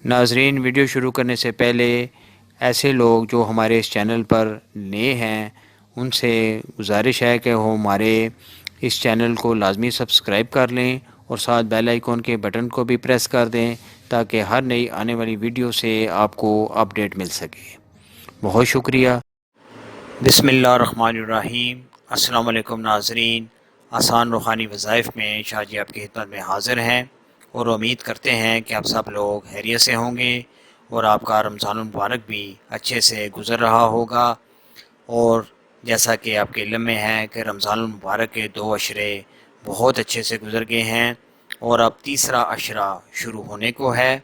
ناظرین، ویڈیو شروع کرنے سے پہلے ایسے لوگ جو ہمارے اس چینل پر نئے ہیں ان سے گزارش ہے کہ وہ ہمارے اس چینل کو لازمی سبسکرائب کر لیں اور ساتھ بیل آئیکن کے بٹن کو بھی پریس کر دیں تاکہ ہر نئی آنے والی ویڈیو سے آپ کو اپڈیٹ مل سکے۔ بہت شکریہ۔ بسم اللہ الرحمن الرحیم۔ السلام علیکم ناظرین، آسان روحانی وظائف میں شاہ جی آپ کی خدمت میں حاضر ہیں اور امید کرتے ہیں کہ آپ سب لوگ خیریت سے ہوں گے اور آپ کا رمضان المبارک بھی اچھے سے گزر رہا ہوگا۔ اور جیسا کہ آپ کے علم میں ہے کہ رمضان المبارک کے 2 عشرے بہت اچھے سے گزر گئے ہیں اور اب تیسرا عشرہ شروع ہونے کو ہے،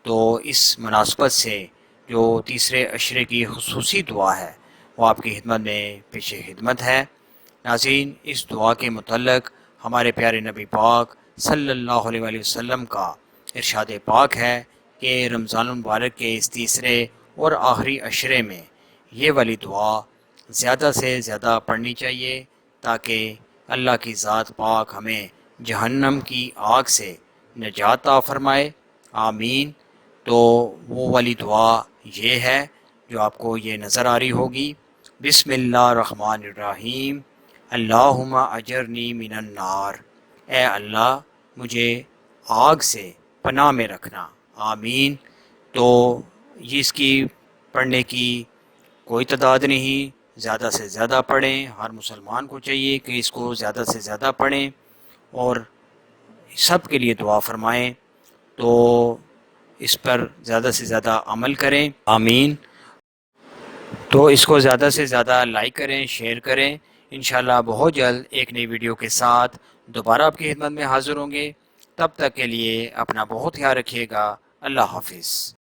تو اس مناسبت سے جو تیسرے عشرے کی خصوصی دعا ہے وہ آپ کی خدمت میں پیش خدمت ہے۔ ناظرین، اس دعا کے متعلق ہمارے پیارے نبی پاک صلی اللہ علیہ وآلہ وسلم کا ارشاد پاک ہے کہ رمضان المبارک کے اس تیسرے اور آخری عشرے میں یہ والی دعا زیادہ سے زیادہ پڑھنی چاہیے تاکہ اللہ کی ذات پاک ہمیں جہنم کی آگ سے نجات عطا فرمائے، آمین۔ تو وہ والی دعا یہ ہے جو آپ کو یہ نظر آ رہی ہوگی۔ بسم اللہ الرحمن الرحیم، اللہم اجرنی من النار، اے اللہ مجھے آگ سے پناہ میں رکھنا، آمین۔ تو یہ اس کی پڑھنے کی کوئی تعداد نہیں، زیادہ سے زیادہ پڑھیں، ہر مسلمان کو چاہیے کہ اس کو زیادہ سے زیادہ پڑھیں اور سب کے لیے دعا فرمائیں، تو اس پر زیادہ سے زیادہ عمل کریں، آمین۔ تو اس کو زیادہ سے زیادہ لائک کریں، شیئر کریں۔ انشاءاللہ بہت جلد ایک نئی ویڈیو کے ساتھ دوبارہ آپ کی خدمت میں حاضر ہوں گے۔ تب تک کے لیے اپنا بہت خیال رکھیے گا۔ اللہ حافظ۔